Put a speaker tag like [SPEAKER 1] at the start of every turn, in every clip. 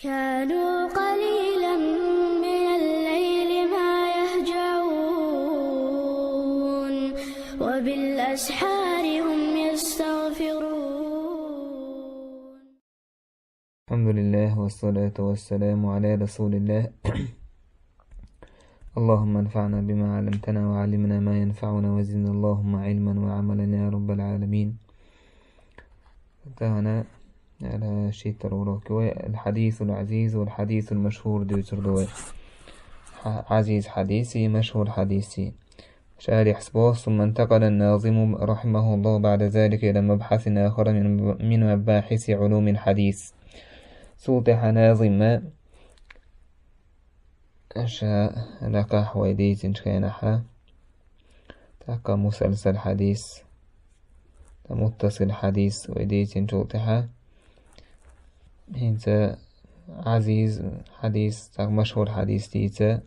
[SPEAKER 1] كانوا قليلا من الليل ما يهجعون وبالأسحار هم يستغفرون.
[SPEAKER 2] الحمد لله والصلاة والسلام على رسول الله. اللهم انفعنا بما علمتنا وعلمنا ما ينفعنا وزدنا اللهم علما وعملا يا رب العالمين. انتهنا على شيء تروروك الحديث العزيز والحديث المشهور دي عزيز حديثي مشهور حديثي شارح سبوس. ثم انتقل الناظم رحمه الله بعد ذلك إلى مبحث آخر من مباحث علوم الحديث. سوطح ناظم أشياء لقى حويديت كينحا تاكا مسلسل حديث متصل حديث ويديت شوطحا هنتا عزيز حديث تاك مشهور حديث تيتا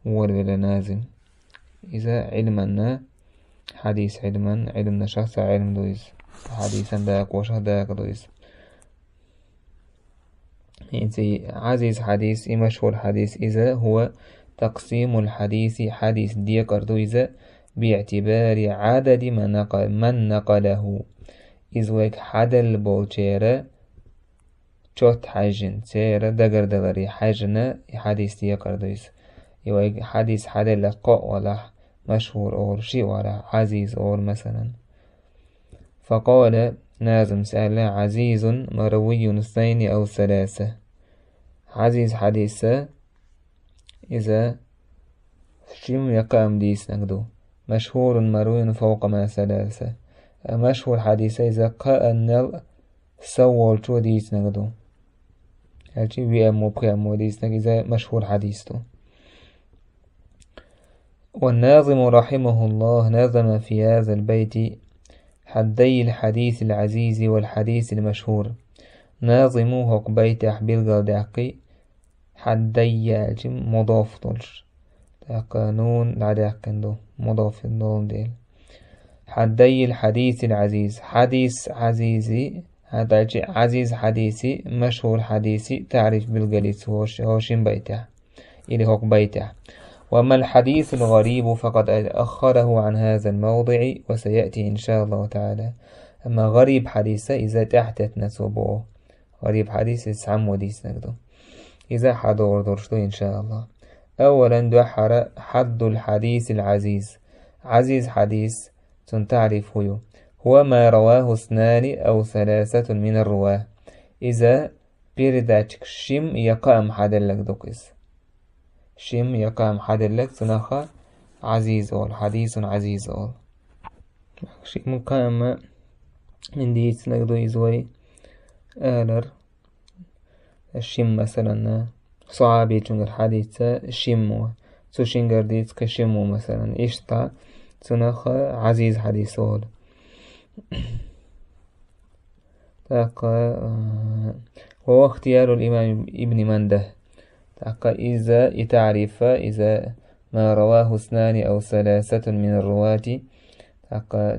[SPEAKER 2] ولا نازم إذا علمنا حديث علمنا شخص علم دويز حديثا داك وشه داك دويز. يعني عزيز حديث مشهور حديث إذا هو تقسيم الحديث حديث دي قردويزة باعتبار عدد من نقله. إذا حدل بولشيرة شوت حاجن سيرة دقر دلري حاجنا حديث دي قردويزة يوك حديث حدل لقاء ولا مشهور أو شيء ولا عزيز أو مثلا. فقال نازم سأل عزيز مروي 2 أو 3. عزيز حديثة إذا شم يقام ديس نقدو. مشهور مروي فوق ما 3. مشهور حديثة إذا قال سوال شو ديس نقدو هالشي بيأمو بقيامو ديس إذا مشهور حديثته. والناظم رحمه الله نظم في هذا البيت حدي الحديث العزيز والحديث المشهور. ناظموه قبيت أحبيل قادقي حدي مضاف طلش قانون لعداقندو مضاف النون ديل. حدي الحديث العزيز حديث عزيزي هذا عزيز حديثي مشهور حديثي تعرف بالقليس هوشين بيته إلي هو بيته. وأما الحديث الغريب فقد أخره عن هذا الموضع وسيأتي إن شاء الله تعالى. أما غريب حديثة إذا تحتت نسبه غريب حديث يسعم وديس نقدو إذا حضور درشتو إن شاء الله. أولا دحر حد الحديث العزيز. عزيز حديث تعرف هو ما رواه 2 أو 3 من الرواه. إذا بيرداتك شم يقام حدلك دوكس شم يقام حدلك تنخى عزيز أول حديث عزيز أول شيء مقام من ديت نقدو إزوي آلر الشم مثلا صعابي تنقر حديثة شمو تشنقر ديت كشمو مثلا إشتا تنخى عزيز حديث أول وهو اختيار الإمام ابن منده إذا تعرف إذا ما رواه 2 أو 3 من الرواة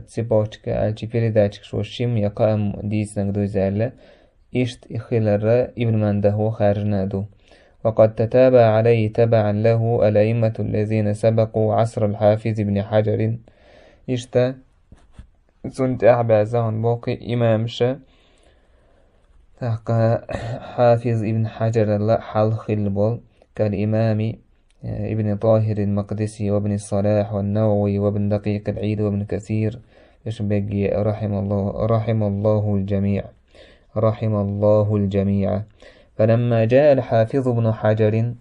[SPEAKER 2] تسيبوشك الجبيرداتك شو الشم يقام ديس نقدو زالة إشت إخلال ابن منده وخارجنا دو. وقد تتابع عليه تبعا له الأئمة الذين سبقوا عصر الحافظ ابن حجر. إشتا سنت أحبازهم بوقي إمامشا حافظ ابن حجر الله حلخ البول كالإمام ابن طاهر المقدسي وابن الصلاح والنووي وابن دقيق العيد وابن كثير يشبقي رحم الله الجميع. فلما جاء الحافظ ابن حجر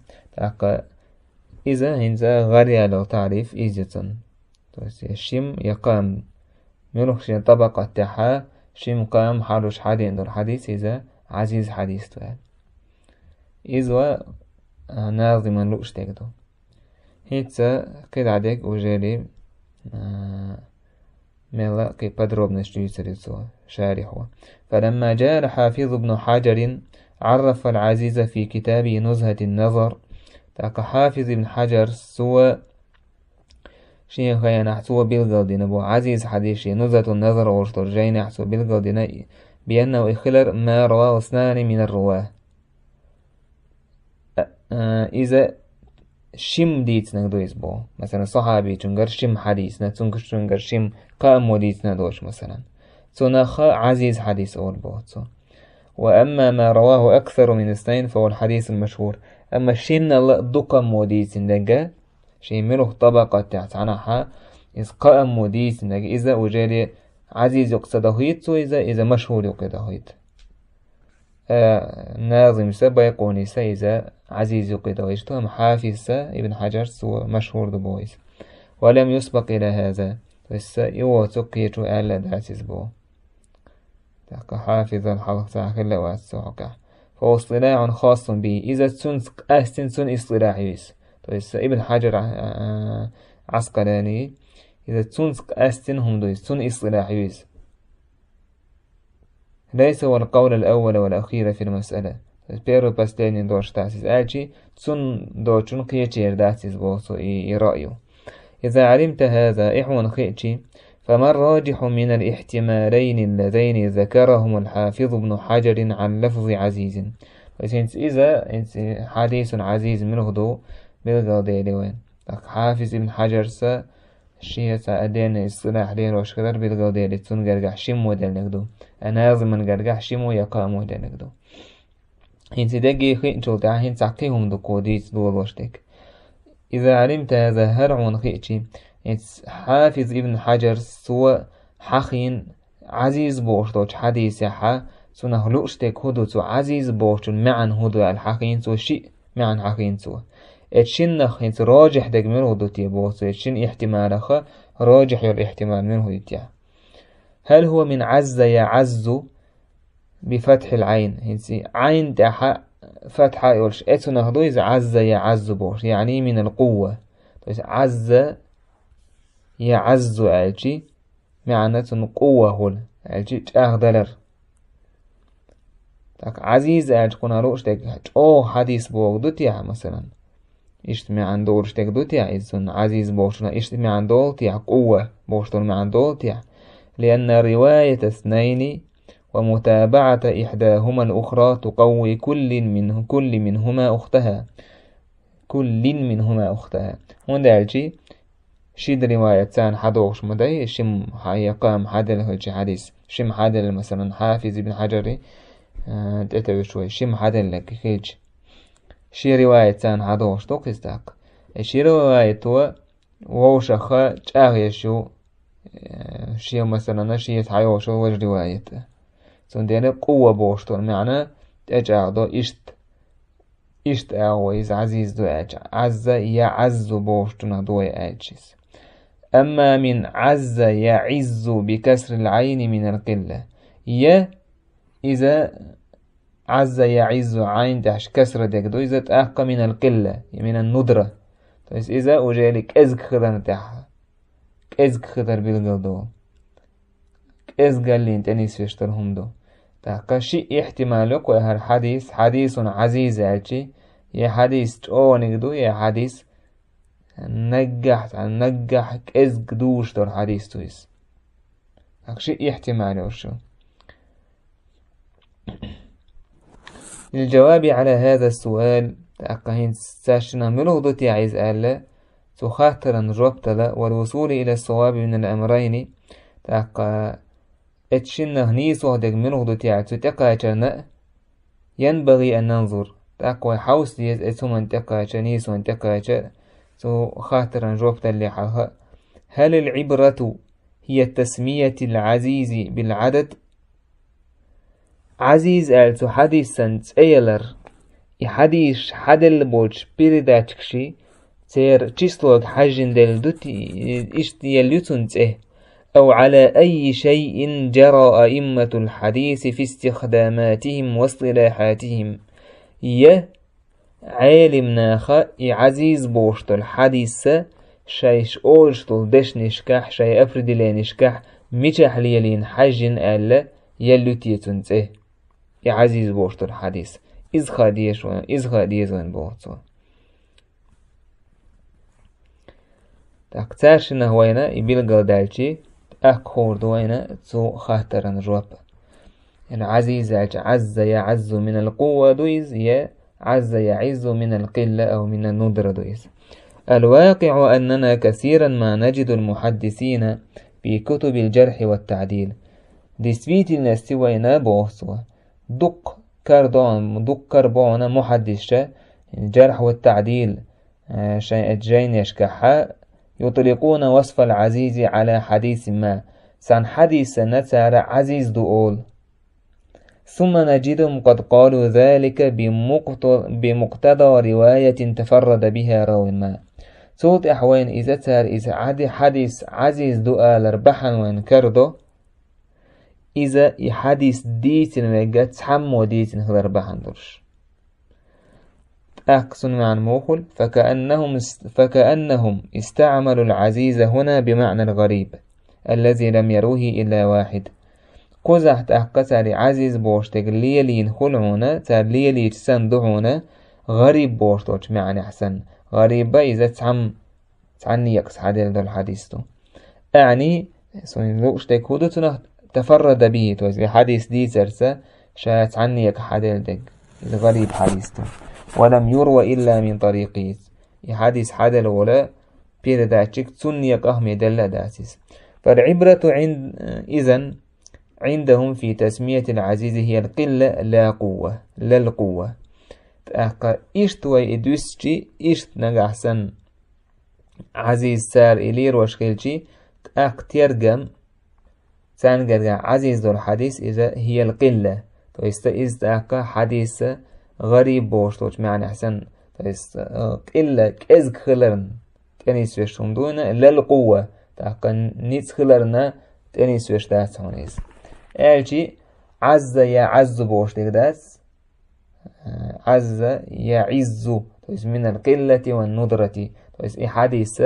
[SPEAKER 2] إذا هنزا غري لو تعرف إيجتن الشم يقام ملوخش طبقة تحا شم قام حالوش حدين دور حديث إذا عزيز حديث توال إذا ناظما لوش تكدو هيتسا قد عدك وجالي ملا كي بدروب نشتري سريسوا شارحوا. فلما جاء الحافظ ابن حجر عرف العزيز في كتابه نزهة النظر. تاك حافظ ابن حجر سوى شيء خيان أحسوا بالقلدين بو عزيز حديثي نزهة النظر ورشترجين أحسوا بالقلدين بأنه إخلر ما رواه 2 من الرواه إذا شم ديتنا دويس بو مثلا صحابي تنقر شم حديثنا تنقر شم قام وديتنا دوش مثلا تنخ عزيز حديث أول بو. وأما ما رواه أكثر من اثنين فهو الحديث المشهور. أما شن الله دقم وديت دقا شيء ملوه طبقة تحت عنها إذ قام وديت دقا إذا وجاري عزيز يقصده إذا مشهور يقصده ناظم سبا يقوني إذا عزيز يقصده يشتهم حافظ ابن حجر سوى مشهور دبويس ولم يسبق إلى هذا بس يوثق يتو ألا داتيز بو حافظ الحلق تاخل واتسوحك فهو اصطلاح خاص به إذا تنسق أحسن سن اصطلاحيس بس ابن حجر عسقلاني إذا تنسق أحسن هم دويس سن اصطلاحيس ليس هو القول الأول والأخير في المسألة بيرو باستيني دوش تاسيس آجي تن دوشن قيتير داسيس بوصو رأيو. إذا علمت هذا إحوان خيتي فما الراجح من الاحتمالين اللذين ذكرهم الحافظ ابن حجر عن لفظ عزيز. إذا حديث عزيز منه دو بالقضية لوين حافظ ابن حجر سا الشيء سأدين الصلاح لين وشكدر بالقضية لتون قرقح شمو دل نقدو أناظم من قرقح شمو يقامو دل نقدو هنس دقي خينشو تاع هنس عقيهم دو قوديس دول وشتك. إذا علمت هذا هرع خيتي حافظ ابن حجر سوى حخين عزيز بوشتوش حديث حا سنه لوشتك هدو سو عزيز بوشتون معن هدو الحخين سو شيء معن حخين سو اتشن خينس راجح دق منه هدو تيبوسو اتشن احتمال خا راجح الاحتمال منه يتيا. هل هو من عز يعز بفتح العين هنسي عين تاحا فتحة يقولش اتسو هدو إذا عز يعز بوش يعني من القوة عز يعز ألجي معنى قوة هول ألجي أغدلر تاك عزيز ألجي كنا روش تاك أو حديث بوغ دوتيا مثلا إجتماع عن دول شتاك دوتيا إذن عزيز بوغشنا إجتماع عن دول تيا قوة بوغشتون عن دول تيا لأن رواية اثنين ومتابعة إحداهما الأخرى تقوي كل منهما أختها هون ألجي شيد رواية تان حدوش مداي شم يقام حدل هالشي حديث شم حدل مثلا حافظ ابن حجري تأتي شوي شم حدل لك خيج شي رواية تان حدوش توقستاك شي رواية تو ووشخا جاغي شو شي مثلا شي يتحيوشو وج رواية سندين قوة بوشتون معنى تجاغدو إشت أعويز عزيز دو أج عز يعز بوشتون دو أجيس. أما من عز يعز بكسر العين من القلة إذا عز يعز عين تحش كسر دكدو إذا تأقى من القلة من الندرة إذا أجالك أزق خضر تحها أزق خضر بالقلدو أزق اللي انتنيس فيشترهم دو تأقى شيء احتمالك وهر حديث عزيز أجي يا حديث أو نقدو يا حديث نجح إزق دوش دور حديث تويس شيء احتمالي وشو. للجواب على هذا السؤال تأقهين ساشنا ملغضتي عايز ألا تخاطرا ربطلا والوصول إلى الصواب من الأمرين تأقى اتشنه نيسو دق ملغضتي عايز تقاچرنا ينبغي أن ننظر تأقوى حوس ديز اتو من تقاچر نيسو من تقاچر تو خاطرا ربطا لحها. هل العبرة هي التسمية العزيز بالعدد عزيز ألتو حديث سنت أيلر حديث حدل بوش بيرداتكشي تير تشيسلوك حجن دل دوتي يليتنت أو على أي شيء جرى أئمة الحديث في استخداماتهم واصطلاحاتهم عالم ناخا عزيز بوشتل حديث شايش أولشتل دش نشكح شاي أفرد لي نشكح ميشح ليلين حجن ألا يلوتي تنته عزيز بوشتل حديث إذ خاديش وين بوشتل تاكتارشنا هوينا يبيل قلدالشي أكخور دوينا تو خاطرا جواب العزيز عز يعز من القوة دويز عز يعز من القلة أو من الندرة دويس. الواقع أننا كثيرا ما نجد المحدثين في كتب الجرح والتعديل ديسبيت النستوينا بوصوة دق كربون محدث الجرح والتعديل شيء يشكحا يطلقون وصف العزيز على حديث ما سان حديث نتار عزيز دول، ثم نجدهم قد قالوا ذلك بمقتضى رواية تفرد بها راو ما. صوت أحوين إذا تار إذا عدي حديث عزيز دؤال ربحا وانكردو إذا حديث ديتن ويقات حمو ديتن هذا ربحا درش أقصن مع الموخل فكأنهم استعملوا العزيز هنا بمعنى الغريب الذي لم يروه إلا واحد. قزح تأقصر عزيز بوشتك ليلين خلعونا تار ليلي تسندعونا غريب بوشتوش معنى أحسن غريبة إذا تعني يقص حديث دول حديثتو أعني لوشتك هدوتنا تفرد به توزي حديث دي سرسة شاية تعني يق حديث دك غريب حديثتو ولم يروى إلا من طريقه حديث حديث ولا بيرداتشك تعني يق أهمي دل داسيس. فالعبرة إذن عندهم في تسمية العزيز هي القلة لا قوة لا القوة. إشت ويدوسشي إشت نجحسن عزيز سار إلير وشكلشي ترجم سانجرجع عزيز دور حديث إذا هي القلة تأقى حديث غريب بوشتوش معنى حسن قلة كإزك خلرن تانيس وشتون دون لا القوة تأقى نيت خلرنا تانيس وشتات هونيس ألشي عز يعز بوشتك داس عز يعز من القلة والندرة حديث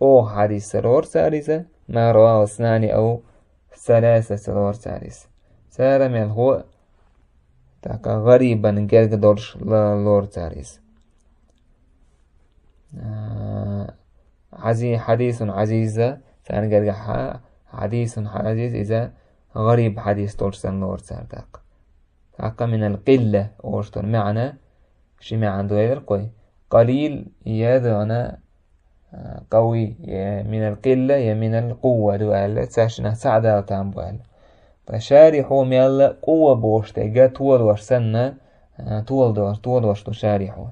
[SPEAKER 2] أو حديث سرور سارسة ما رواه اثنان أو ثلاثة سرور سارس سار من هو تاكا غريبا جرق دورش لور سارس حديث عزيزة سان جرق حديث عزيز إذا غريب حديث دورسن لور سار تاكا من القلة أوشتر معنى شي ما عنده يلقي قليل يدعنا قوي من القلة يا من القوة دوال تاشنا سعدا تامبوال فشارحو ميال قوة بوشت جا طول ورسنا طول وش تشارحو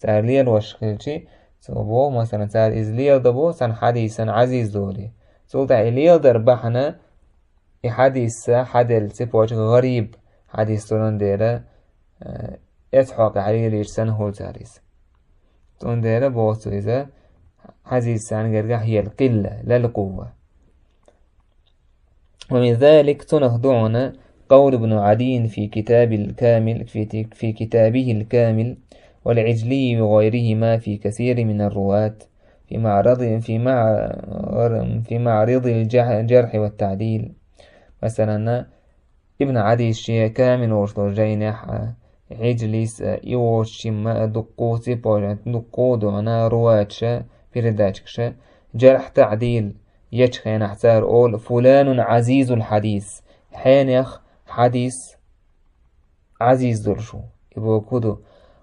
[SPEAKER 2] تار ليل وش خلشي سوبو مثلا تار إزليل دبو سن حديث عزيز دولي سولتا إليل دربحنا حديث حدل سيبوش غريب حديث تولن ديرا اتحاق عليه ليرسن هول تاريس تون ديرا بوستو إذا عزيز سانجرجع هي القلة لا القوة. ومن ذلك تنخضعنا قول ابن عدي في كتاب الكامل في كتابه الكامل والعجلي وغيرهما في كثير من الرواة في معرض الجرح والتعديل. مثلا ابن عدي الشيء كامل ورشد جينح عجليس يوش ما دقو سيبوجات دقو دعنا رواتشا برداتشكشا جرح تعديل يشخين احتار أول فلان عزيز الحديث حينيخ حديث عزيز درشو يبقى كدو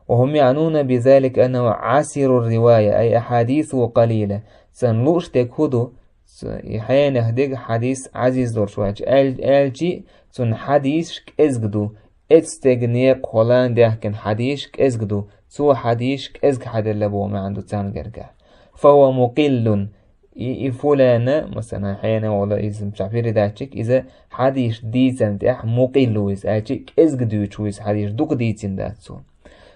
[SPEAKER 2] وهم يعنون بذلك أنه عسر الرواية أي أحاديثه قليلة سنلوش تكدو حينيخ ديك حديث عزيز درشو ألجي سن حديث كأزقدو اتستغنيق هولان ديكن حديث كأزقدو سو حديث كأزق حد اللبو ما عنده تانجرجع فهو مقل فلان مثلا حين ولا اسم شعبير داتشك إذا حديث ديتن تح مقل ويس أشيك إزق دوتش ويس حديث دوك ديتن داتسو.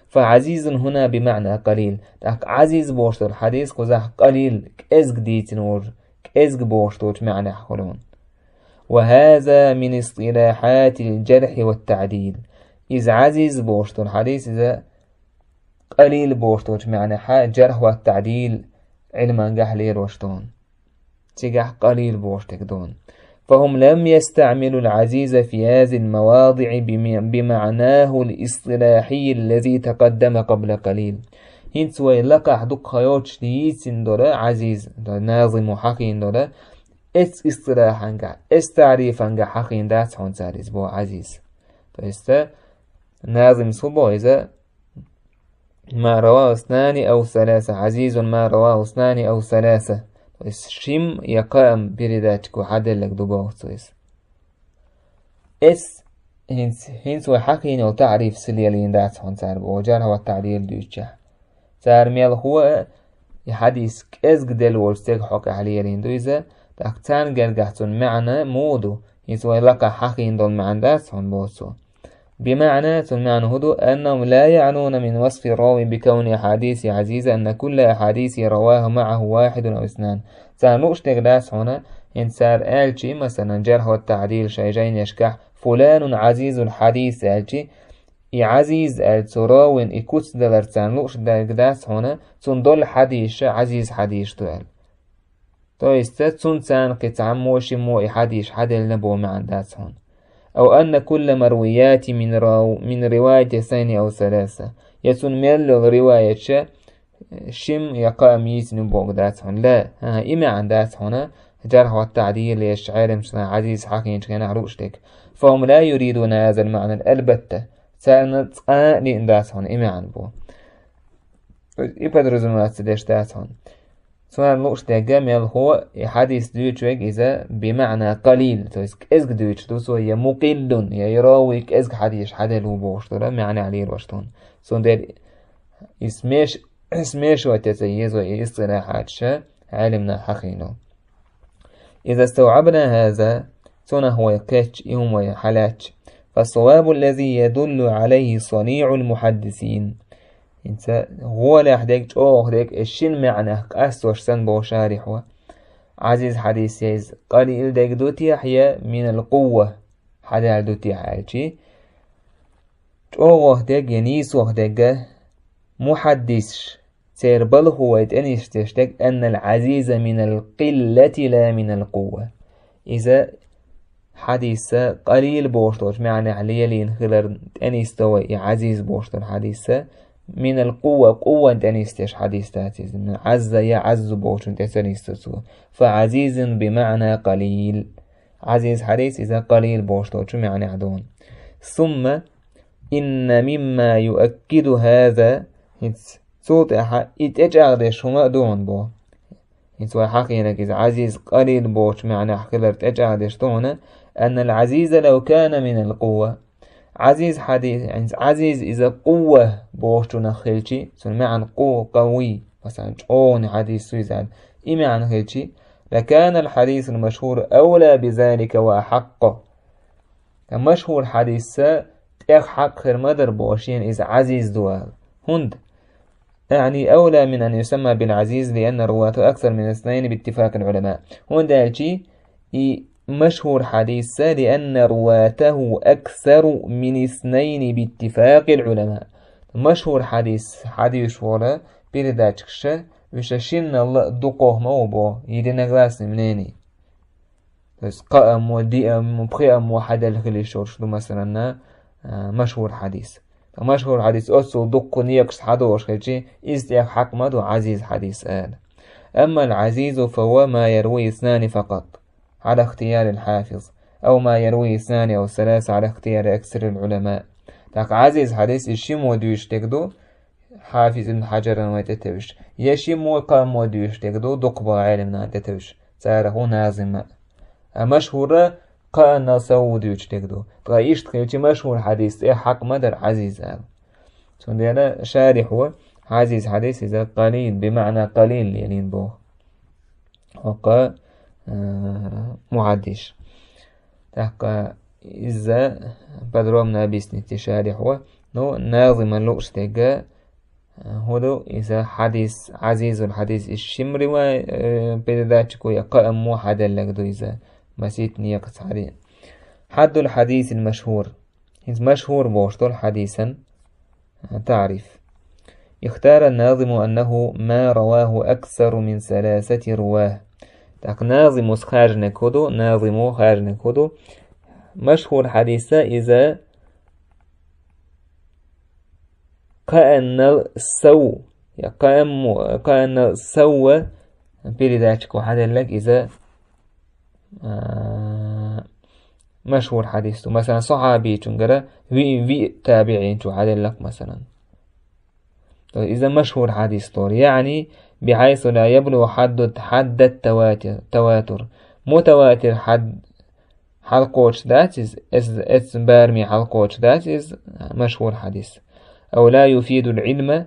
[SPEAKER 2] فعزيز هنا بمعنى قليل تاك عزيز بوشتر حديث قزح قليل إزق ديتن ور إزق بوشتر معنى حلون. وهذا من اصطلاحات الجرح والتعديل. إذا عزيز بوشتر حديث إذا قليل بوشتر معنى جرح والتعديل علما جهلير وشتون تجح قليل بوشتك دون. فهم لم يستعملوا العزيز في هذه المواضع بمعناه الاصطلاحي الذي تقدم قبل قليل. هنسوى لقح دق خيوتش ديسن دولا عزيز ناظم حقين دولا اصطلاحا تعريفا حقين دات هون ساريز بو عزيز فإستا ناظم صبو إذا ما رواه اثنان أو ثلاثة، عزيز ما رواه اثنان أو ثلاثة. شم يقام برداتك وحدل لك دبوه تويس اس هنس وحقين أو تعريف سليلين دات هون تعرف وجار هو التعديل دوجه تعرميل هو يحديث كأزق دل ورستيق حق عليه لين دويزة تاكتان جرجحتون معنى مودو يسوي لك حقين دول معنى دات هون بوسو بمعنى المعنى هدو أنهم لا يعنون من وصف الراوي بكون أحاديث عزيزة أن كل أحاديث رواه معه واحد أو اثنان. سانوش تقداس هنا إن سار آلشي مثلا جرح والتعديل شيجين يشكح فلان عزيز الحديث آلشي عزيز التراوين إكوتس دلر سانوش تقداس هنا تندل حديث عزيز حديث تقال تو يستثن سان قطعم موشي مو حديث حدل نبو مع داس هون أو أن كل مرويات من رواية اثنين أو ثلاثة يسون ميل رواية شم يقام يسن بوغدات هون لا إما عن دات هنا جرح والتعديل يشعر مثلا عزيز حقين كان عروشتك فهم لا يريدون هذا المعنى البتة سألنا لإن دات هون إما عن بو يبدرزون ما تدش دات هون سؤال لوش تجمل هو حديث دوتشوك إذا بمعنى قليل تويسك إزق دوتش دوسو هي مقل يراويك إزق حديث حدا لو بوشترا معنى عليه الوشتون سون دير اسميش وتتيز وإصطلاحات شا علمنا حقينه إذا استوعبنا هذا سنة هو يكاتش يوم ويحلاتش فالصواب الذي يدل عليه صنيع المحدثين انت هو لا يحتاج هداك الشين معنى أسوش سن بوشارح عزيز حديث يز قليل داك دوتي حيا من القوة حدا دوتي حاجي هداك ينيس وهداك محدثش سيربل هو يتأنيش تشتاق أن العزيز من القلة لا من القوة إذا حديث قليل بوشتوش معنى عليه لين خلال أنيس توي عزيز بوشتر حديث من القوة قوة تنيستش حديث تاتيز من عز يعز بوشن تنيستسو فعزيز بمعنى قليل عزيز حديث إذا قليل بوشتوش معنى عدون ثم إن مما يؤكد هذا صوت إتجاغدش هما دون بو يتوى حقينك إذا عزيز قليل بوش معنى حقيلر تجاغدش دون أن العزيز لو كان من القوة عزيز حديث يعني عزيز إذا قوة بوشتو نخلشي سن معنى قوة قوي مثلا جون حديث سويزان إما عن خلشي لكان الحديث المشهور أولى بذلك وأحق مشهور حديث حق خير مدر بوشين إذا عزيز دوال هند يعني أولى من أن يسمى بالعزيز لأن رواته أكثر من اثنين باتفاق العلماء هند الشي مشهور حديث لأن رواته أكثر من اثنين باتفاق العلماء مشهور حديث ولا برداتكش وششين الله دقوه موبو يدينا غلاس منيني بس قائم وديئم وبخيئم وحدا الخليشور شدو مثلا مشهور حديث أصو دقو نيكس حدوش خلشي إزديك حق مدو عزيز حديث أما العزيز فهو ما يروي اثنان فقط على اختيار الحافظ أو ما يروي اثنان أو ثلاثة على اختيار أكثر العلماء تاك عزيز حديث الشيم وديوش تقدو حافظ ابن حجر ويتتوش يشيم وقام وديوش تقدو دقبا علمنا تتوش ساره نازم مشهورة قانا سوديوش تقدو تغيش تخيوتي مشهور حديث حق مدر عزيز سندينا شارح هو عزيز حديث إذا قليل بمعنى قليل يلين بوه وقا معدش تحقا إذا بدرمنا بسن التشارح هو نو ناظم اللؤش تقا هدو إذا حديث عزيز الحديث الشمري وبداتكو يقام موحدا لقدو إذا مسيت نيقص حديث حد الحديث المشهور مشهور بوشتول حديثا تعرف اختار الناظم أنه ما رواه أكثر من ثلاثة رواه تاك ناظم خارج نكودو ناظم خارج نكودو مشهور حديثة إذا كأن السو كأن السو برداتك وحدا لك إذا مشهور حديثه مثلا صحابي تنقرأ في تابعين حدا لك مثلا إذا مشهور حديث طور يعني بحيث لا يبلغ حد التواتر. متواتر حلقوش that is بارمي حلقوش that is مشهور حديث. أو لا يفيد العلم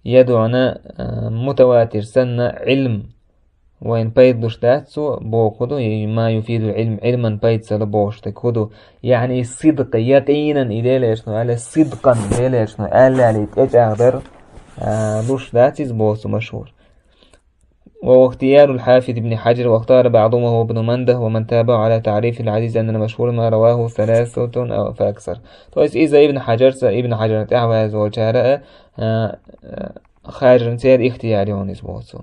[SPEAKER 2] يدعنا متواتر سنة علم وين بيدوش داتسو بوكدو ما يفيد العلم علما بيد سلبوش تكودو يعني صدق يقينا إلى ليشنو على صدقا إلى ليشنو ألا عليك أقدر دوش داتس بوسو مشهور. واختيار الحافظ ابن حجر واختار بعضهم هو ابن منده ومن تابع على تعريف الحديث أن المشهور ما رواه 3 أو فأكثر. طيب إذا ابن حجر تعبى زوجارة خارج نسير اختياري هون بوسو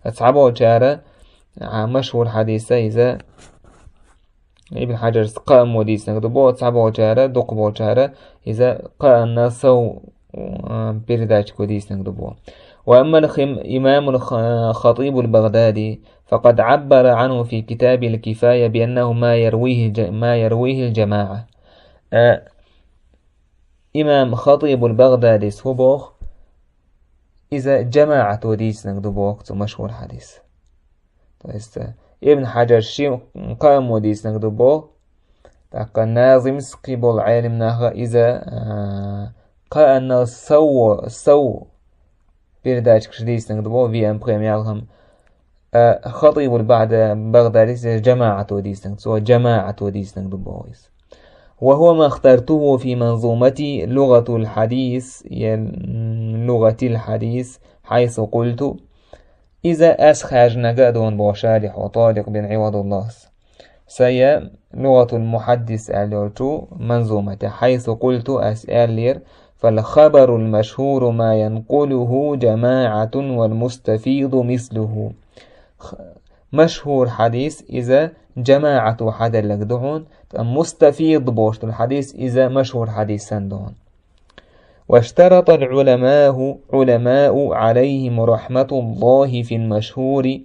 [SPEAKER 2] أصحابه جارة مشهور حديثة إذا ابن حجر قام وديس نقدبو أصحابه جارة دقبو جارة إذا قام سو برداج كوديس نقدبو. وأما إمام الخطيب البغدادي فقد عبر عنه في كتاب الكفاية بأنه ما يرويه الجماعة. إمام خطيب البغدادي سبوخ إذا جماعة وديس نقدبو وقت مشهور حديث. طيب ابن حجر شي قام وديس نقدبو تاقا ناظم سقيبو العالم ناها إذا قانا سو برداج كشديس نقدبو في أمبريم يالهم خطيب البغدادي جماعة وديس نقدبو جماعة وديس نقدبو. وهو ما اخترته في منظومتي لغة الحديث حيث قلت إذا أسخاج نقادون بوشارح وطارق بن عوض الله سيا لغة المحدث أليرتو منظومة حيث قلت أسألير فالخبر المشهور ما ينقله جماعة والمستفيض مثله. مشهور حديث إذا جماعة حدا لك دهون مستفيض بوشت الحديث إذا مشهور حديث سندون. واشترط علماء عليهم رحمة الله في المشهور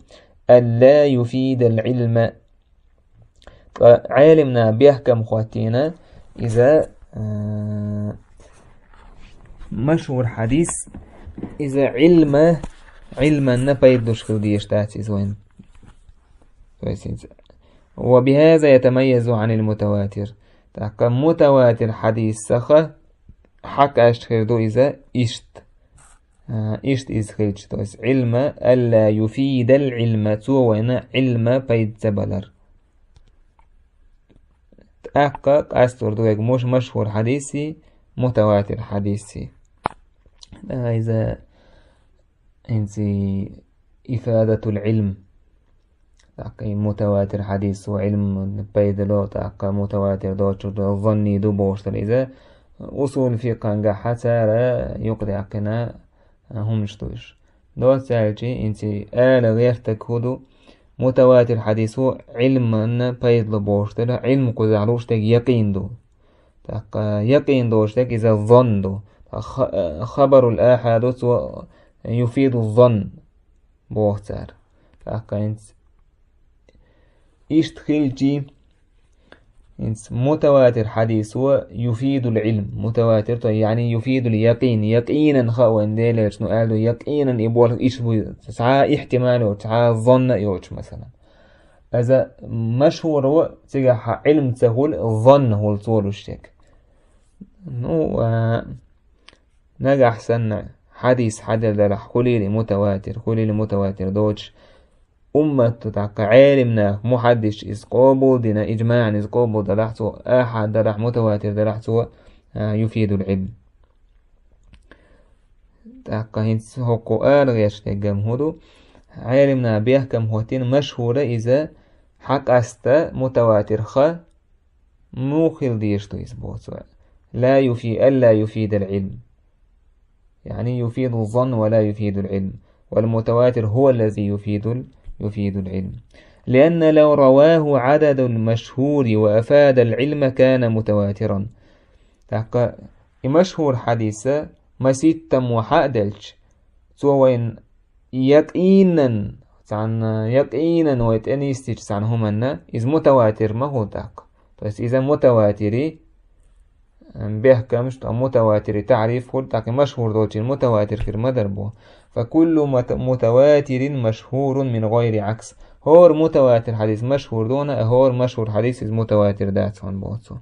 [SPEAKER 2] ألا يفيد العلم. عالمنا بيحكم خواتينا إذا مشهور حديث إذا علما نبيدوش خلديش تاتيز وين. وبهذا يتميز عن المتواتر. متواتر حديث سخة حق أشخردو إذا إشت إزخلش تويس علم ألا يفيد العلم توين علم بيد زبلر تحقق أستردو مش مشهور حديثي متواتر حديثي. إذا انتي إفادة العلم متواتر حديث وعلم بيدلو تحقق متواتر دوتشو ظني دوبوشتر. إذا أصول فقه حتى يقضي عقنا هم نشتوش دوت سالجي انتي غير تكودو متواتر حديثو علم بيدل بوشتر علم قزعلوش تك يقين دو يقين دوش تك إذا الظن دو خبر الآحاد يفيد الظن بوشتر انت إشتخلجي متواتر حديث هو يفيد العلم متواتر يعني يفيد اليقين يقينا خوان ديلر شنو قالوا يقينا يبول إيش تسعى احتمال وتسعى ظن يوش مثلا. إذا مشهور هو تجاه علم تقول الظن هو الطول الشك نجح سنة حديث حدا درح خليل متواتر دوتش أمة تتعق عالمنا محدش إسقابو دينا إجماع إسقابو دلحتو أحد درح متواتر دلحتو يفيد العلم. تعق هنس هكو غيش تجمهدو عالمنا بيحكم هوتين مشهورة إذا حق أستا متواتر خا موخل ديشتو إسبوتو ألا يفيد العلم يعني يفيد الظن ولا يفيد العلم. والمتواتر هو الذي يفيد العلم لأن لو رواه عدد المشهور وأفاد العلم كان متواترا. تحقق مشهور حديثة ما ستم وحادلش سوين يقينا ويتأنيستيش عنهما إذ متواتر ما هو تحقق. بس إذا متواتري بيحكمش متواتر تعريف كل تاكي مشهور دوتي المتواتر في المدربو فكل متواتر مشهور من غير عكس هور متواتر حديث مشهور دون هور مشهور حديث متواتر داتون بوتو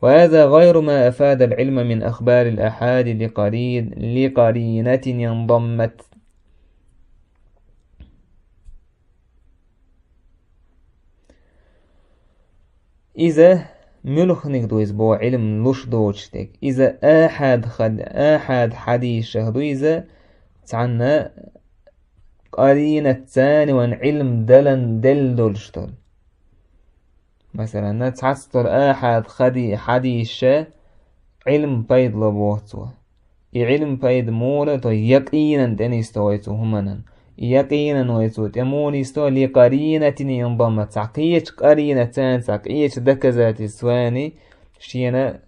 [SPEAKER 2] وهذا غير ما أفاد العلم من أخبار الأحاد لقرينة انضمت إذا ملخ نقدو إزبو علم لش دوشتك إذا آحد حديث شهدو إذا تعنا قرينة ثاني وان علم دلن دل دولشتل مثلا نتعستر آحد حديث علم بيد لبوتو علم بيد مولة تو يقينا دنيستويتو همنا يقينا ويتو تمونيستو لقرينة انضمت تعقيت قرينة تعقيت دكزات السواني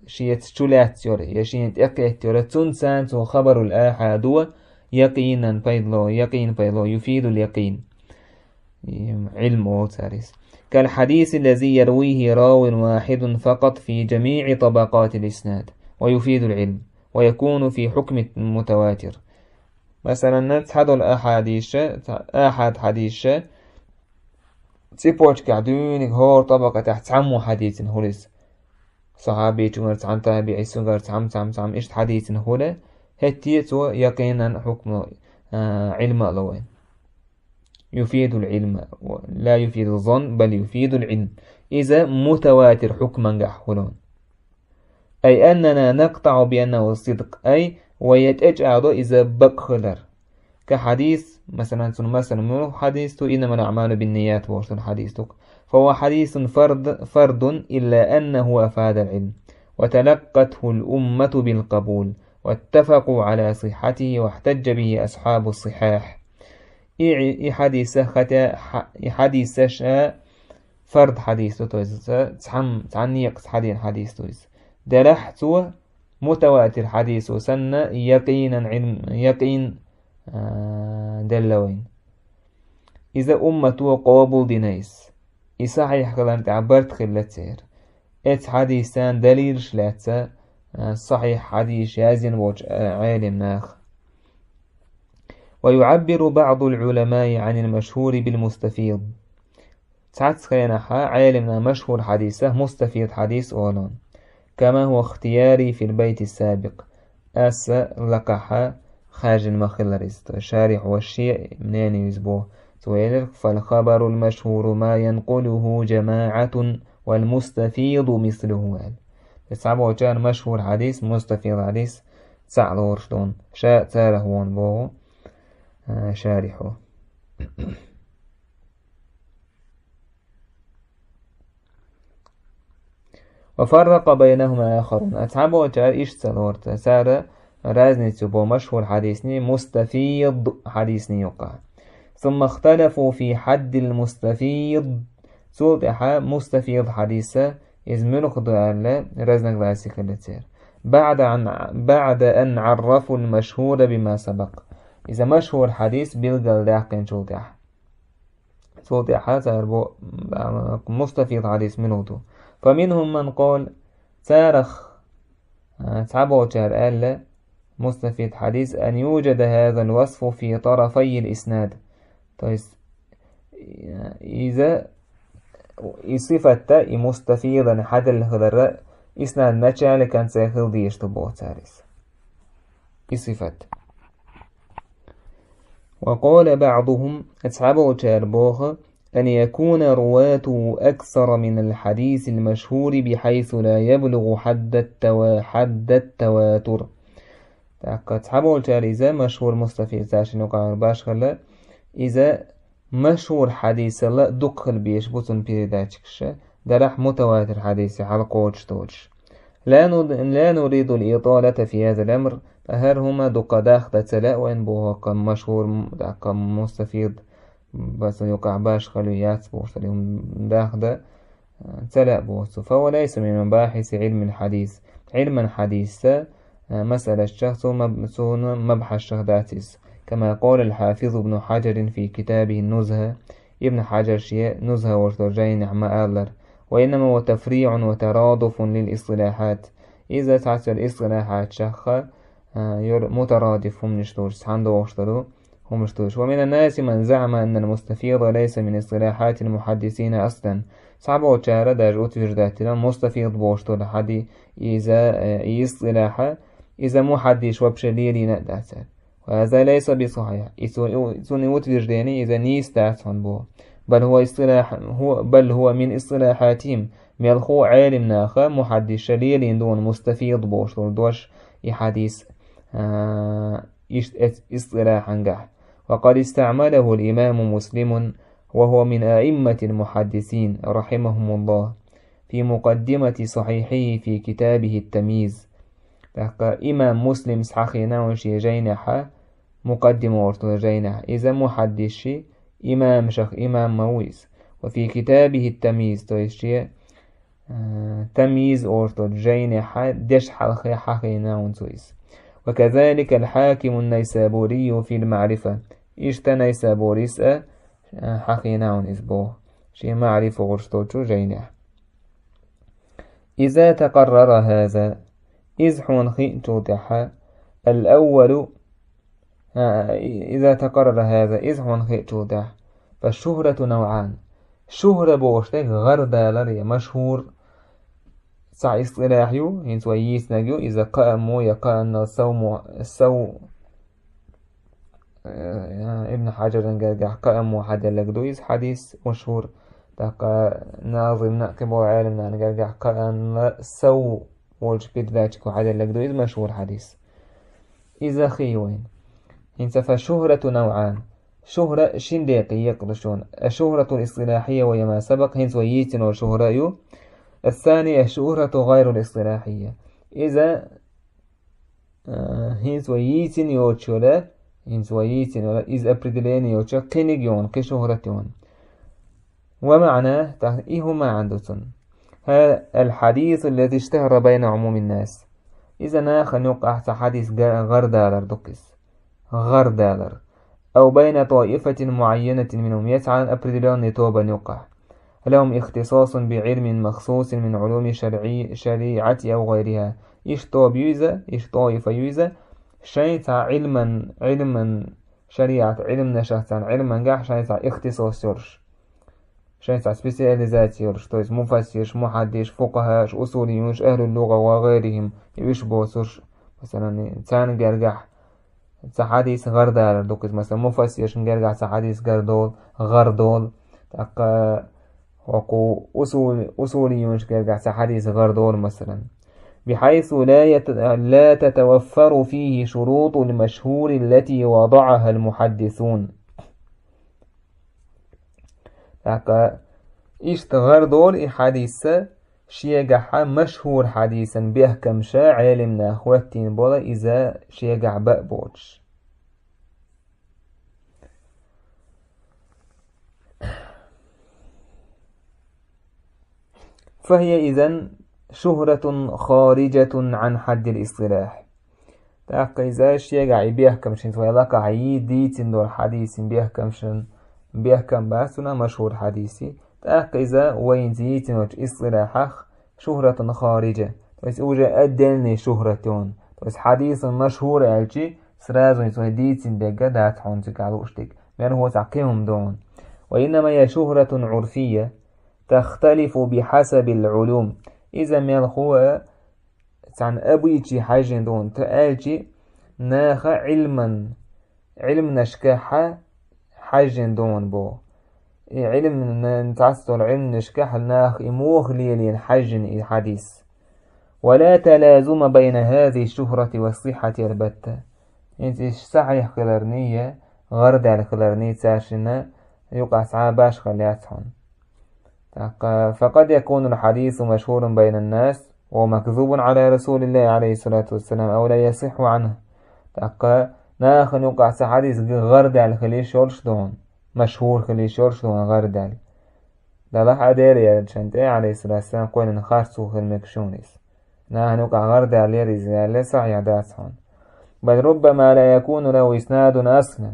[SPEAKER 2] شيت شلات يوري يشين تأكيت يوري تنسان تو خبر الآحاد يقينا بيدلو يقين بيدلو يفيد اليقين علم وتاريس كالحديث الذي يرويه راو واحد فقط في جميع طبقات الإسناد ويفيد العلم ويكون في حكم المتواتر مثلا نتحدث الأحاديث أحد حديث تيبوش كعدونك هور طبقة تحت عمو حديث هوليس صحابي تمر تعم تابعي سنغر تعم إشت حديث هولا هتيتو يقينا حكم علم ألوين يفيد العلم لا يفيد الظن بل يفيد العلم إذا متواتر حكما قحولون أي أننا نقطع بأنه الصدق أي ويتأجعد إذا بقخلر كحديث مثلا منه حديث إنما الأعمال بالنيات وشن حديثك فهو حديث فرد إلا أنه أفاد العلم وتلقته الأمة بالقبول واتفقوا على صحته واحتج به أصحاب الصحاح حديث شاء فرد حديث تويز تعنيق حديث تويز دلحتو متواتر حديث سنة يقينا علم يقين دلوين إذا أمة قابل دينيس إصحيح كلام تعبرت خلت سير إت حديثان دليل شلاتة صحيح حديث يازن وجه عالم ناخ ويعبر بعض العلماء عن المشهور بالمستفيض تعت خينحا عالمنا مشهور حديثه مستفيض حديث أولون كما هو اختياري في البيت السابق لقحا خارج المخلرز شارح والشيء منين يزبوه فالخبر المشهور ما ينقله جماعة والمستفيض مثله يسعبه كان مشهور حديث مستفيض حديث سعلور شلون شاء تارهون بوه شارحه وفرق بينهما آخرون أتعبوا وجعل إيش سلورت سارة رازني تبو مشهور حديثني مستفيض حديثني يقع ثم اختلفوا في حد المستفيض سلطحة مستفيض حديثة إزمنو خضوع الله رازنك باسك اللتير بعد أن عرفوا المشهور بما سبق إذا مشهور حديث بيلقى داقين سلطحة تربو مستفيض حديث منوتو فمنهم من قال تارخ تعبوا تار ألا مستفيد حديث أن يوجد هذا الوصف في طرفي الإسناد طيب إذا صفة مستفيدا حد الهدر إسناد نتشال كان سيخل ديش تبوه تاريس صفة وقال بعضهم تعبوا تار بوه أن يكون رواته أكثر من الحديث المشهور بحيث لا يبلغ حد التواتر تحبول تار إذا مشهور مستفيد تاشن وقع باش خلا إذا مشهور حديث لا دخل بيش بوتن بيداتكش درح متواتر حديث حلقوش توش لا نريد الإطالة في هذا الأمر أهرهما دق داخل تلا وإن بوه كم مشهور كم مستفيد بس يقع باش خلويات بوش اليوم داخل تلا بوش فهو ليس من مباحث علم الحديث علما حديثا مسألة الشخص مبحث الشهداتيس كما قال الحافظ ابن حجر في كتابه النزهة ابن حجر شيء نزهة ورترجين نعم آلر وإنما هو تفريع وترادف للإصطلاحات إذا تعطي الاصطلاحات شخة مترادف هم نشتوش عنده واشتروا هم نشتوش. ومن الناس من زعم أن المستفيض ليس من اصطلاحات المحدثين أصلا. صعب وشارة داج أتوجدات مستفيض بوشتو حدي إذا اصطلاحة إذا محدش وبشليلي نقدر، وهذا ليس بصحيح. يسوني وتوجداني إذا نيستعصن بو، بل هو من اصطلاحاتهم ملخو عالم ناخا محدش شليلين دون مستفيض بوشتو دوش يحديث اصطلاحا قح. وقد استعمله الإمام مسلم وهو من أئمة المحدثين رحمهم الله في مقدمة صحيحه في كتابه التمييز. إمام مسلم سحقنا ونشي جينحا مقدمة ورطل جينح إذا محدث إمام شخ إمام مويس. وفي كتابه التمييز تويشي تمييز أورطل جينحا دش حلقي حقنا ونسويس. وكذلك الحاكم النيسابوري في المعرفة إشتا نيسابوريس حقنا ونسبوه شي معرفة ورشتوتو جينح. إذا تقرر هذا إذ حون توضح الأول إذا تقرر هذا إذ حون توضح فالشهرة نوعان. شهرة بوشتك غردالر مشهور سع اصطلاحيو هنسوا يسنجو إذا قاموا يقان السو ابن حجر نقرقح قاموا حدا لقدويز حديث مشهور تاقا ناظم ناقبو عالمنا نقرقح قان سو والجبيد ذاتك حدا لقدويز مشهور حديث. إذا خيوين هنسا فالشهرة نوعان. شهرة شنديقي يقرشون الشهرة الاصطلاحية وهي ما سبق هنسوا يتن والشهرة. الثانية الشهرة غير الاصطلاحية إذا هنسوا يتن يوتشولا هنسوا يتن إذا أبردلين يوتشا قنقيون كشهرتون. ومعناه إيه ما عندتن هذا الحديث الذي اشتهر بين عموم الناس. إذا ناخن يقع حديث غردالر دكس غردالر أو بين طائفة معينة منهم يسعى أبردلون يتوبا يقع لهم اختصاص بعلم مخصوص من علوم شريعة أو غيرها. إيش طابيوزة إيش طائفة يوزة شيء علما شريعة علم نشاط علما قح شيء اختصاص يرش شيء سبيسياليزات يرش تويس مفسرش محدش فقهاش أصوليونش أهل اللغة وغيرهم يشبه سرش مثلا إنسان قرقح حديث غردال دوكس مثلا مفسرش قرقح حديث غردول تقى وقو أصوليون شكرا حديث غردول مثلا بحيث لا تتوفر فيه شروط المشهور التي وضعها المحدثون. إشت غردول حديث شيقح مشهور حديثا بيحكم شا علمنا أخواتين بولا إذا شيقح بأبوش. فهي إذن شهرة خارجة عن حد الاصطلاح. تاقا إذا شيء بيحكمشن ويلاقا عيديتين دور حديث بيحكم باسنا مشهور حديثي. تاقا إذا وين زيتين وش اصطلاحه شهرة خارجة بس أوجه أدلني شهرتون بس حديث مشهور ألجي سرازو يسوي ديتين دقا دات حونتك على وشتك يعني هو تعقيهم دون. وإنما هي شهرة عرفية تختلف بحسب العلوم. إذا من هو عن أبويتي حاجة دون تألجي ناخ علم نشكاح حاجة دون بو علم نتعصر علم نشكاح ناخ إموخ ليلين حاجة حديث. ولا تلازم بين هذه الشهرة والصحة البتة. انت صحيح خلرنية غرد على خلرنية ساشنا يقع سعاباش خلياتهم. فقد يكون الحديث مشهور بين الناس ومكذوب على رسول الله عليه الصلاة والسلام أو لا يصح عنه. ناخ نقع حديث غردال خليش يورش دون مشهور خليش يورش دون غردال لا لا حدير يا شنتي عليه الصلاة والسلام قول نخارسو خلمكشونيس ناخ نقع غردال يرزال لسع يداسهم بل ربما لا يكون له إسناد أصلا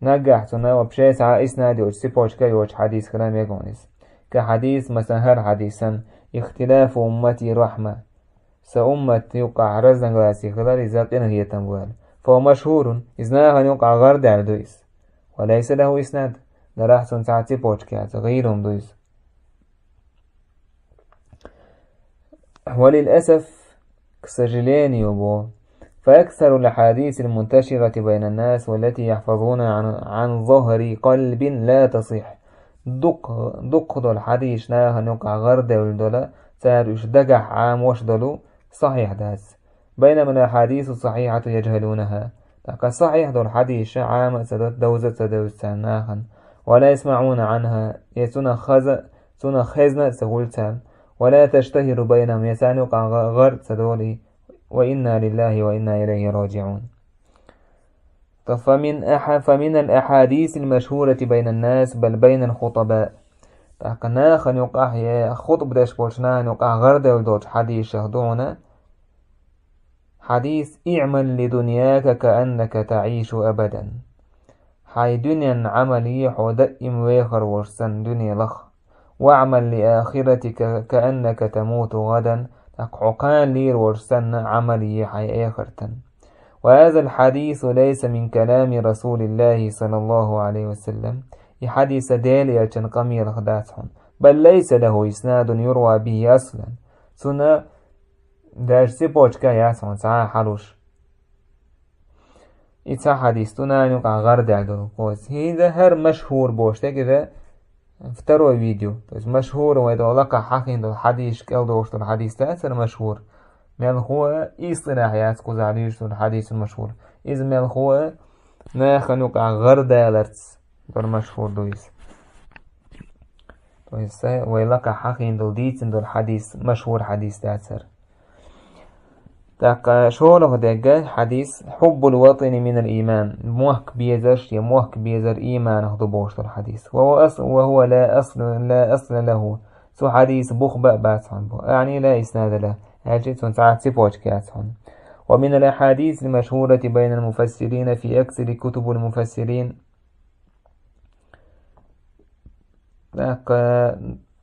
[SPEAKER 2] نجحتنا وبشيء على إسنادي وجسيبوش كي وش حديث كلام يقونيس كحديث مثلا هر حديثا اختلاف أمتي رحمة سأمة يقع رزن غاسي خلال إذا قنا هي تنبوال، فهو مشهور إذنها يقع غرد على دويس وليس له إسناد. نراح سنساعتي بوشكات غيرهم دويس. وللأسف كسجلين يبو، فأكثر الأحاديث المنتشرة بين الناس والتي يحفظون عن ظهر قلب لا تصح دق دول حديث ناها نقع غرد والدولا سار يشدقح عام وشدلو صحيح داس، بينما الأحاديث الصحيحة يجهلونها. لقد صحيح دول حديث عام سدت دوزة سدوستان ناخن ولا يسمعون عنها يسون خزنة سهولتان ولا تشتهر بينهم يسانق غرد سدولي، وإنا لله وإنا إليه راجعون. فمن الأحاديث المشهورة بين الناس بل بين الخطباء تاقنا خن يقع يا خطب داش بوشنا يقع غرد ودوش حديث شهدونا حديث اعمل لدنياك كأنك تعيش أبدا. حي دنيا عملي حودئم ويخر ورسن دنيا لخ، واعمل لآخرتك كأنك تموت غدا عقان لير ورسن عملي حي آخرتن. وهذا الحديث ليس من كلام رسول الله صلى الله عليه وسلم، حديث دالي قمي الخداتهم، بل ليس له إسناد يروى به أصلا. سنة داش سيبوش كا ياسون ساعة حلوش إتسا حديث تنا نقع غرد عدو قوس هذا هر مشهور بوش تكذا افتروا فيديو مشهور ويدو لقى حقين دو حديث كال دوش دو الحديث تأثر مشهور مال هو إصطلاح ياسكو زعليش دو الحديث المشهور إذا مال هو ناخ نقع غرد عدرس دو المشهور دويس ويلقى حقين دو ديتن دو الحديث مشهور حديث تأثر. تاق شوله دقة حديث حب الوطن من الإيمان موهك بيزرش يموهك بيزر إيمان هضبوش الحديث وهو لا أصل له سو حديث بخبأ باتهم يعني لا إسناد له هاجت ساعات سيبوش كاتهم. ومن الأحاديث المشهورة بين المفسرين في أكثر كتب المفسرين تاق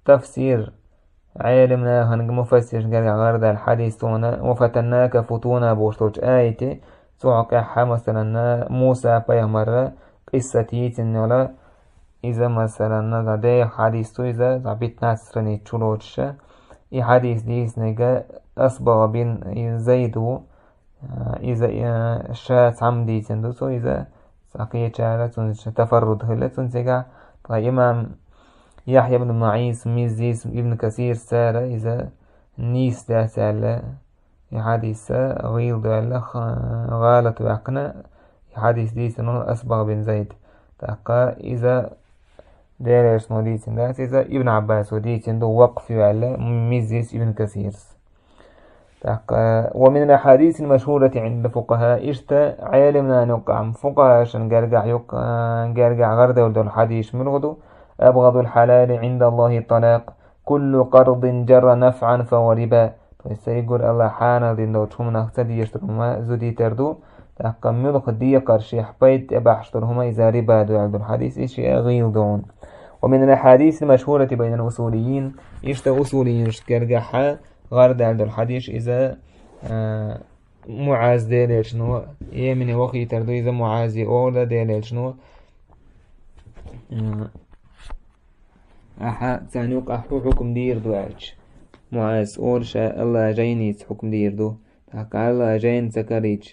[SPEAKER 2] تفسير عالمنا هنج مفسر قال غرد الحديث تونا وفتناك فتونا بوشتوش آيتي سوعك مثلا موسى بيهمر قصة يتنولا إذا مثلا زادي حديث تو إذا زابيت ناسرني تشولوش إي حديث ديس نجا أصبغ بين زيدو إذا شات عمدي تندوسو إذا ساقية شالة تفرد هلة تنسيقا إمام يحيى بن معيس ميزيس ابن كثير سارة إذا نيس دا سالة حديث غيل دا غالط وعقنا حديث ديس نون أصبغ بن زيد تاقا إذا دير اسمه ديس داس إذا ابن عباس وديس دو وقف على ميزيس ابن كثير تاقا. ومن الأحاديث المشهورة عند الفقهاء إشتا عالمنا نقع فقهاء شن قرقع غرد ولد الحديث من غدو أبغض الحلال عند الله الطلاق كل قرض جر نفعا فهو ربا. فسيقول الله حانا دين تشومنا اختدي يشترهما زودي تردو تقمل خدي قرشي حبيت أبحشترهما إذا ربا دو عبد الحديث إشي أغيل دون. ومن الأحاديث المشهورة بين الأصوليين إشتا أصوليين شكرقحا غارد عبد الحديث إذا معاز ديلي شنو يمني وقي تردو إذا معازي أولا ديلي شنو تانيوك حكم دير دو عج معاز أورشا الله جاينيت حكم دير دو تاقا الله جاين سكريج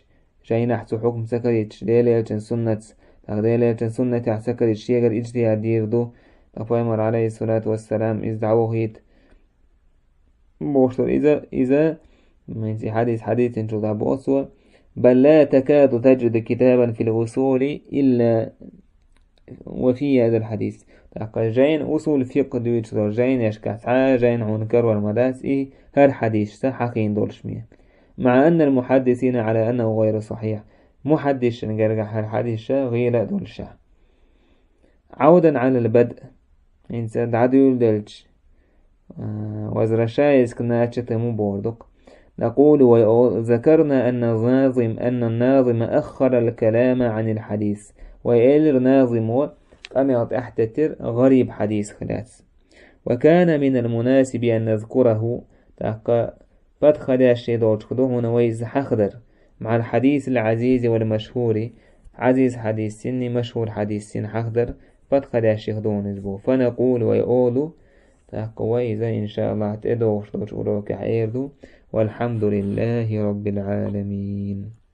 [SPEAKER 2] جاين أحسو حكم سكريج ديليلتن سنة ديليلتن سنة سكريج شيغر اجتهاد دير دو تقويمر عليه الصلاة والسلام إزدعوه هيت بوشتر إذا من حديث انشوطها بأسوة بل لا تكاد تجد كتابا في الوصول إلا وفي هذا الحديث تاقا جاين أصول فقه دويتشدور جاين يشكات جاين عنكر والمداس هر حديث سحقين دول شمية مع أن المحدثين على أنه غير صحيح محدث نقرقع هر حديث غير دول شا. عودا على البدء إنسان عدو دلج وزرشايز كنا تشتمو بوردك نقول وذكرنا أن الناظم أخر الكلام عن الحديث ويقال ناظم أميط أحتتر غريب حديث خلاص. وكان من المناسب أن نذكره بد خداشي دوت خدوه ونويز حخدر مع الحديث العزيز والمشهور. عزيز حديث سني مشهور حديث سن حخدر بد خداشي خدوه نزبو. فنقول ويقولوا تحقويزا إن شاء الله تدوش دوش أولوك حيردو. والحمد لله رب العالمين.